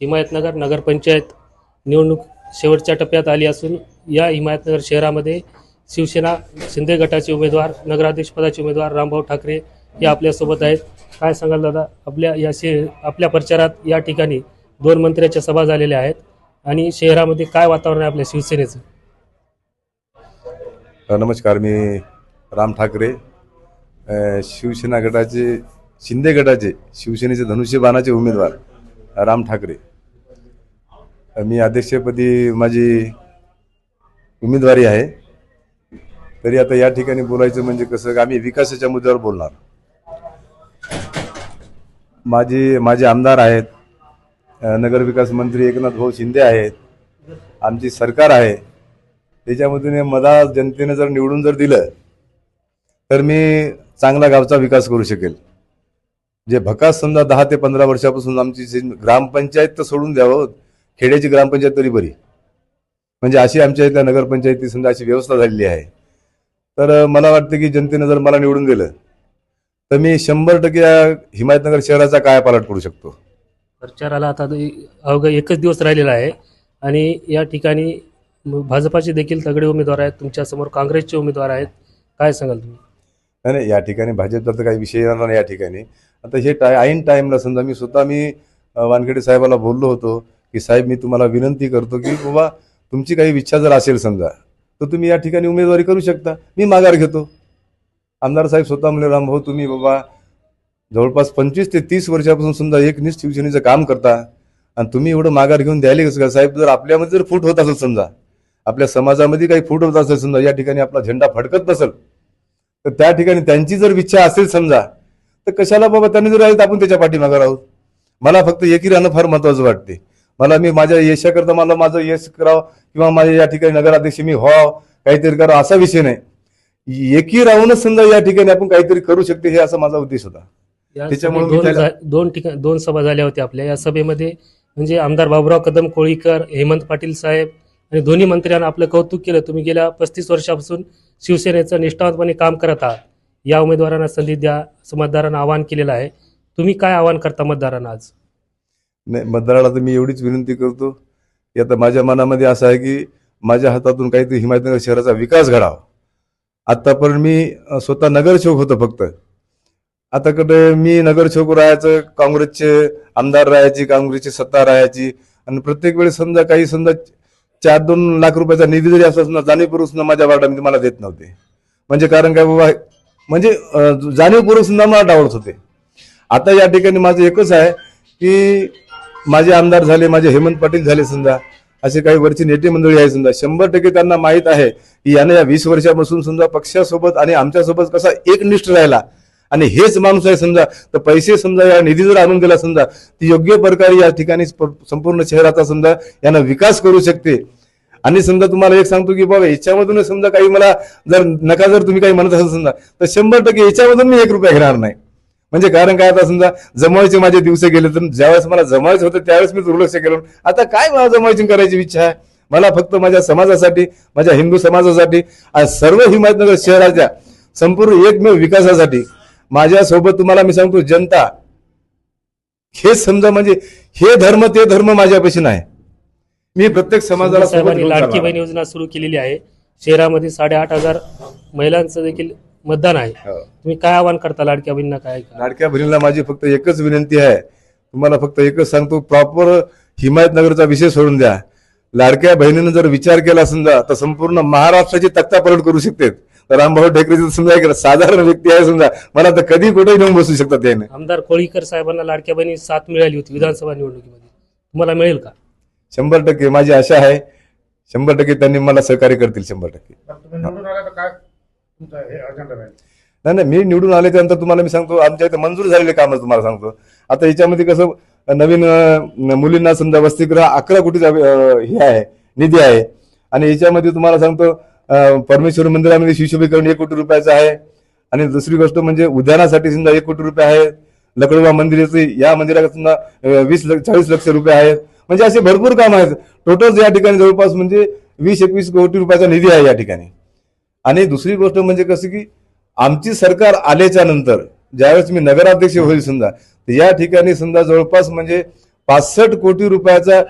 हिमायतनगर नगरपंचायत निवडणूक शेवटच्या टप्प्यात आली असून या हिमायतनगर शहरामध्ये शिवसेना शिंदे गटाचे उमेदवार नगराध्यक्षपदाचे उमेदवार रामभाऊ ठाकरे हे आपल्यासोबत आहेत. काय सांगाल दादा, आपल्या प्रचारात या ठिकाणी 2 मंत्र्याच्या सभा झालेल्या आहेत आणि शहरामध्ये काय वातावरण आहे आपल्या शिवसेनेचं? नमस्कार, मी राम ठाकरे, शिवसेना गटाचे शिंदे गटाचे शिवसेनेचे धनुष्यबाणाचे उमेदवार राम ठाकरे. मी अध्यक्षपदी माझी उमेदवारी आहे. तरी आता या ठिकाणी बोलायचं म्हणजे कसं, आम्ही विकासाच्या मुद्द्यावर बोलणार. माझे आमदार आहेत, नगरविकास मंत्री एकनाथ भाऊ शिंदे आहेत, आमची सरकार आहे. त्याच्यामधून मला जनतेने जर निवडून दिलं तर मी चांगला गावचा विकास करू शकेल. जे भकास समजा 10 ते 15 वर्षापासून आमची ग्रामपंचायत तर सोडून द्यावं, खेड्याची ग्रामपंचायत तरी बरी, म्हणजे अशी आमच्या इथल्या नगरपंचायती समजा अशी व्यवस्था झालेली आहे. तर मला वाटतं की जनतेने जर मला निवडून दिलं तर मी 100% या हिमायतनगर शहराचा कायापालट करू शकतो. प्रचाराला आता अवघा 1च दिवस राहिलेला आहे आणि या ठिकाणी भाजपाचे देखील तगडे उमेदवार आहेत, तुमच्यासमोर काँग्रेसचे उमेदवार आहेत. काय सांगाल तुम्ही? नाही, या ठिकाणी भाजपचा तर काही विषय येणार नाही. या ठिकाणी आता हे ऐन टाईमला समजा मी वानखेडे साहेबाला बोललो होतो की साहेब, मी तुम्हाला विनंती करतो की बाबा तुमची काही इच्छा जर असेल समजा तर तुम्ही या ठिकाणी उमेदवारी करू शकता, मी माघार घेतो. आमदार साहेब स्वतः म्हणले, रामभाऊ तुम्ही बाबा जवळपास 25 ते 30 वर्षापासून समजा एकनिष्ठ शिवसेनेचं काम करता आणि तुम्ही एवढं माघार घेऊन द्यायला कसं का साहेब? जर आपल्यामध्ये जर फूट होत असेल समजा, आपल्या समाजामध्ये काही फूट होत असेल समजा, या ठिकाणी आपला झेंडा फडकत नसेल तर त्या ठिकाणी त्यांची जर इच्छा असेल समजा तर कशाला बाबा त्यांनी जर राहिलं आपण त्याच्या पाठीमागे राहू. मला फक्त एकी राहणं फार महत्वाचं वाटते. मी माझ्या यशाकरता मला माझं यश करावं किंवा माझ्या या ठिकाणी नगराध्यक्ष मी व्हावं, काहीतरी करावं असा विषय नाही. एकी राहूनच समजा या ठिकाणी आपण काहीतरी करू शकते, हे असा माझा उद्देश होता. त्याच्यामुळे 2 सभा झाल्या होत्या आपल्या. या सभेमध्ये म्हणजे आमदार बाबुराव कदम कोळीकर, हेमंत पाटील साहेब आणि दोन्ही मंत्र्यांना आपलं कौतुक केलं. तुम्ही गेल्या 35 वर्षापासून शिवसेनेचं निष्ठावंतपणे काम करत आहात. या उमेदवारांना संधी द्या असं मतदारांना आवाहन केलेलं आहे. तुम्ही काय आवाहन करता मतदारांना आज? नाही, मतदाराला तर मी एवढीच विनंती करतो की आता माझ्या मनामध्ये असं आहे की माझ्या हातातून काहीतरी हिमायतनगर शहराचा विकास घडावा. आतापर्यंत मी स्वतः नगरसेवक होतो फक्त. आता कडे मी नगरसेवक राहायचं, काँग्रेसचे आमदार राहायची, काँग्रेसची सत्ता राहायची आणि प्रत्येक वेळेस समजा काही समजा 4-2 लाख रुपयाचा निधी जरी असला समजा जाणीवपूर्वक सुद्धा माझ्या वार्डामध्ये मला देत नव्हते. म्हणजे कारण काय बाबा, म्हणजे जाणीवपूर्वक सुद्धा मला डावळत होते. आता या ठिकाणी माझं एकच आहे की माझे आमदार झाले, माझे हेमंत पाटील झाले समजा, असे काही वरची नेते मंडळी आहे समजा, 100% त्यांना माहीत आहे की याने या 20 वर्षापासून समजा पक्षासोबत आणि आमच्यासोबत कसा एकनिष्ठ राहिला आणि हेच माणूस आहे समजा. तर पैसे समजा या निधी जर आणून दिला समजा ती योग्य प्रकारे या ठिकाणी संपूर्ण शहराचा समजा यानं विकास करू शकते. आणि समजा तुम्हाला एक सांगतो की बाबा याच्यामधून समजा काही मला जर तुम्ही काही म्हणत असाल समजा तर 100% याच्यामधून मी 1 रुपया घेणार नाही. म्हणजे कारण काय, आता समजा जमायचे माझे दिवस गेले तर ज्यावेळेस मला जमायचं होतं त्यावेळेस मी दुर्लक्ष केलं. आता काय मला जमायची करायची इच्छा आहे? मला फक्त माझ्या समाजासाठी, माझ्या हिंदू समाजासाठी, सर्व हिमायतनगर शहराच्या संपूर्ण एकमेव विकासासाठी माझ्यासोबत तुम्हाला मी सांगतो जनता हे समजा, म्हणजे हे धर्म ते धर्म माझ्यापाशी नाही. मी प्रत्येक समाजाला लाडकी बहीण योजना सुरू केलेली आहे. शहरामध्ये 8,500 महिलांचं देखील मतदान आहे. तुम्ही काय आवाहन करता लाडक्या बहिणींना? लाडक्या बहिणीला माझी फक्त एकच विनंती आहे, तुम्हाला फक्त एकच सांगतो, प्रॉपर हिमायतनगरचा विषय सोडून द्या. लाडक्या बहिणीनं जर विचार केला समजा तर संपूर्ण महाराष्ट्राची तख्तापलट करू शकते. रामभाऊ ठाकरे समजा एक साधारण व्यक्ती आहे समजा, मला तर कधी कुठेही नेऊन बसू शकतात. त्याने आमदार कोळीकर साहेबांना लाडक्या बहिणी साथ मिळाली होती विधानसभा निवडणुकीमध्ये, तुम्हाला मिळेल का? 100% माझी आशा आहे. 100% त्यांनी मला सहकार्य करतील. 100%. नाही, मी निवडून आल्याच्यानंतर तुम्हाला मी सांगतो आमच्या इथे मंजूर झालेले काम तुम्हाला सांगतो. आता याच्यामध्ये कसं नवीन मुलींना समजा वसतिगृह 11 कोटीचा हे आहे, निधी आहे. आणि याच्यामध्ये तुम्हाला सांगतो परमेश्वर मंदिरामध्ये शिशुभीकरण 1 कोटी रुपयाचं आहे. आणि दुसरी गोष्ट म्हणजे उद्यानासाठी समजा 1 कोटी रुपये आहेत. लकडोबा मंदिराचे या मंदिरात समजा 40 लक्ष रुपये आहेत. म्हणजे असे भरपूर काम आहेत. टोटल या ठिकाणी जवळपास म्हणजे 20-21 कोटी रुपयाचा निधी आहे या ठिकाणी. आणि दुसरी गोष्ट म्हणजे कसं की आमची सरकार आल्याच्या नंतर ज्यावेळेस मी नगराध्यक्ष होईल समजा तर या ठिकाणी समजा जवळपास म्हणजे 65 कोटी रुपयाचा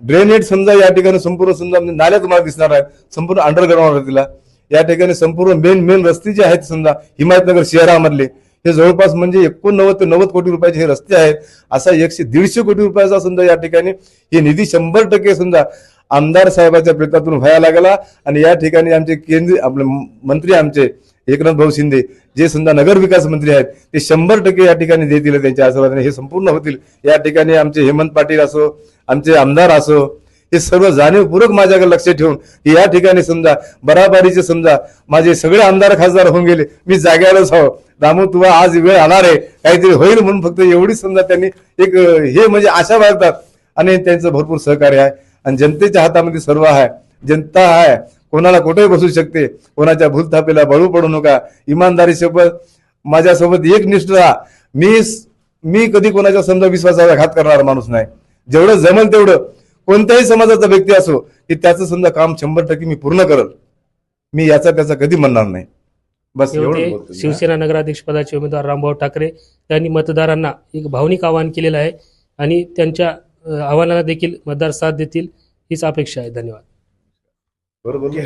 ड्रेनेज समजा या ठिकाणी संपूर्ण समजा म्हणजे नाल्या तुम्हाला दिसणार आहेत, संपूर्ण अंडरग्राऊंड तिला या ठिकाणी संपूर्ण मेन रस्ते जे आहेत समजा हिमायतनगर शहरामधले हे जवळपास म्हणजे 89 ते 90 कोटी रुपयाचे हे रस्ते आहेत. असा 100-150 कोटी रुपयाचा समजा या ठिकाणी हे निधी 100% समजा आमदार साहेबाच्या प्रयत्नातून व्हायला लागला. आणि या ठिकाणी आमचे केंद्रीय आपले मंत्री आमचे एकनाथ भाऊ शिंदे जे समजा नगर विकास मंत्री आहेत ते 100% या ठिकाणी देतील, त्यांच्या आशीर्वादाने हे संपूर्ण होतील. या ठिकाणी आमचे हेमंत पाटील असो, आमचे आमदार असो, हे सर्व जाणीवपूर्वक माझ्याकडे लक्ष ठेवून की या ठिकाणी समजा बराबरीचे समजा माझे सगळे आमदार खासदार होऊन गेले, मी जाग्यावरच हो रामू तुला आज वेळ आणार आहे काहीतरी होईल म्हणून फक्त एवढीच समजा त्यांनी एक हे म्हणजे आशा बाळगतात. आणि त्यांचं भरपूर सहकार्य आहे. आणि जनतेच्या हातामध्ये सर्व आहे, जनता आहे, कोणाला कुठेही बसू शकते, कोणाच्या भूलथापेला बळू पडू नका. इमानदारी सोबत माझ्यासोबत एकनिष्ठ राहा. मी कधी कोणाच्या समजा विश्वासाला घात करणारा माणूस नाही. जेवढं जमल तेवढं कोणत्याही समाजाचा व्यक्ती असो की त्याचं समजा काम 100% मी पूर्ण करल, मी याचा त्याचा कधी म्हणणार नाही. बस एवढं ते बोलतो मी. शिवसेना नगराध्यक्ष पदाचे उमेदवार रामभाऊ ठाकरे यांनी मतदारांना एक भावनिक आवाहन केलेलं आहे आणि त्यांच्या आव्हानाला देखील मतदार साथ देतील हीच अपेक्षा आहे. धन्यवाद. बरोबर.